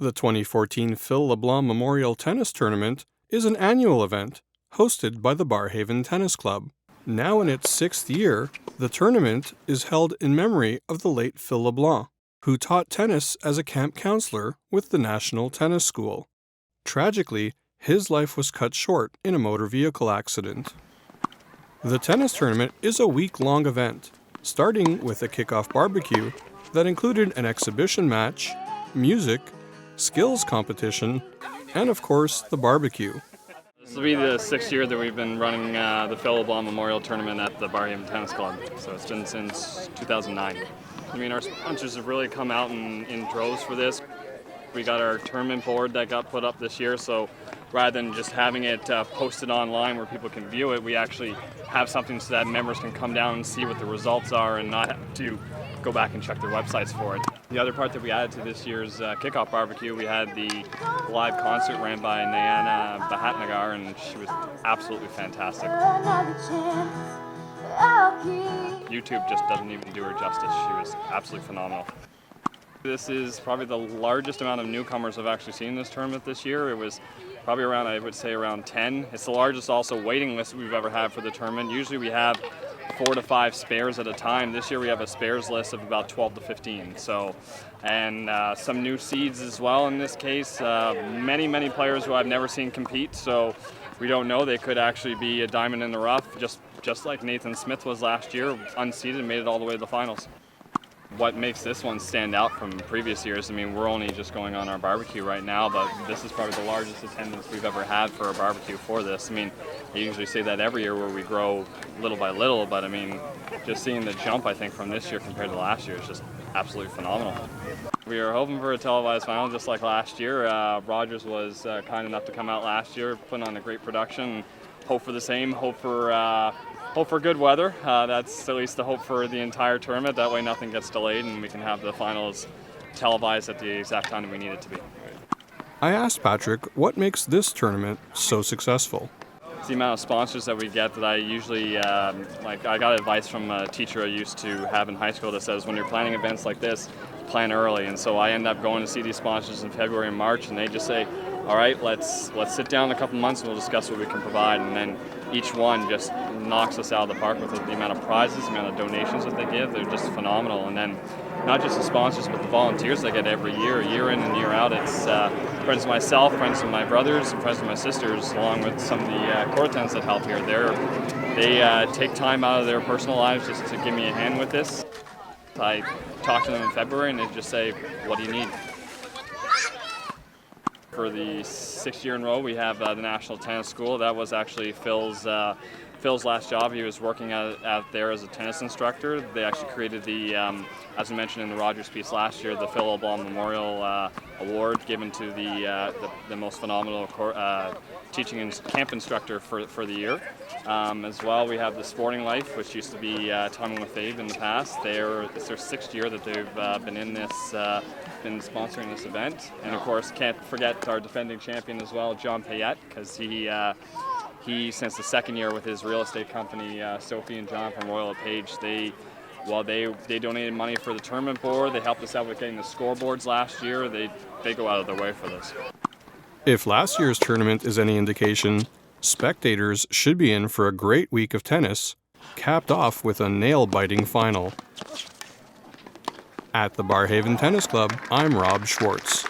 The 2014 Phil LeBlanc Memorial Tennis Tournament is an annual event hosted by the Barrhaven Tennis Club. Now in its 6th year, the tournament is held in memory of the late Phil LeBlanc, who taught tennis as a camp counselor with the National Tennis School. Tragically, his life was cut short in a motor vehicle accident. The tennis tournament is a week-long event, starting with a kickoff barbecue that included an exhibition match, music, skills competition, and of course, the barbecue. This will be the 6th year that we've been running the Phil LeBlanc Memorial Tournament at the Barrhaven Tennis Club, so it's been since 2009. I mean, our sponsors have really come out in droves for this. We got our tournament board that got put up this year, so rather than just having it posted online where people can view it, we actually have something so that members can come down and see what the results are and not have to go back and check their websites for it. The other part that we added to this year's kickoff barbecue, we had the live concert ran by Nayana Bahatnagar, and she was absolutely fantastic. YouTube just doesn't even do her justice. She was absolutely phenomenal. This is probably the largest amount of newcomers I've actually seen in this tournament this year. It was probably around, I would say, around 10. It's the largest also waiting list we've ever had for the tournament. Usually we have 4 to 5 spares at a time. This year we have a spares list of about 12 to 15. So, and some new seeds as well in this case. Many players who I've never seen compete, so we don't know. They could actually be a diamond in the rough, just like Nathan Smith was last year, unseeded and made it all the way to the finals. What makes this one stand out from previous years, I mean, we're only just going on our barbecue right now, but this is probably the largest attendance we've ever had for a barbecue for this. I mean, I usually say that every year where we grow little by little, but I mean, just seeing the jump, I think, from this year compared to last year is just absolutely phenomenal. We are hoping for a televised final just like last year. Rogers was kind enough to come out last year, putting on a great production. Hope for the same, hope for good weather. That's at least the hope for the entire tournament. That way nothing gets delayed and we can have the finals televised at the exact time that we need it to be. I asked Patrick what makes this tournament so successful. It's the amount of sponsors that we get that I usually, I got advice from a teacher I used to have in high school that says when you're planning events like this, plan early. And so I end up going to see these sponsors in February and March, and they just say, all right, let's sit down in a couple months and we'll discuss what we can provide. And then each one just knocks us out of the park with the amount of prizes, the amount of donations that they give. They're just phenomenal. And then not just the sponsors, but the volunteers they get every year in and year out. It's friends of myself, friends of my brothers, and friends of my sisters, along with some of the court attendants that help here. They take time out of their personal lives just to give me a hand with this. I talk to them in February and they just say, what do you need? For the 6th year in a row, we have the National Tennis School. That was actually Phil's last job. He was working out there as a tennis instructor. They actually created the, as I mentioned in the Rogers piece last year, the Phil LeBlanc Memorial Award given to the most phenomenal teaching and camp instructor for the year. As well, we have the Sporting Life, which used to be Tom and Lefebvre in the past. It's their 6th year that they've been in this. Been sponsoring this event, and of course can't forget our defending champion as well, John Payette, because he since the 2nd year with his real estate company, Sophie and John from Royal LePage, they donated money for the tournament board. They helped us out with getting the scoreboards last year. They go out of their way for this. If last year's tournament is any indication, spectators should be in for a great week of tennis, capped off with a nail-biting final. At the Barrhaven Tennis Club, I'm Rob Schwartz.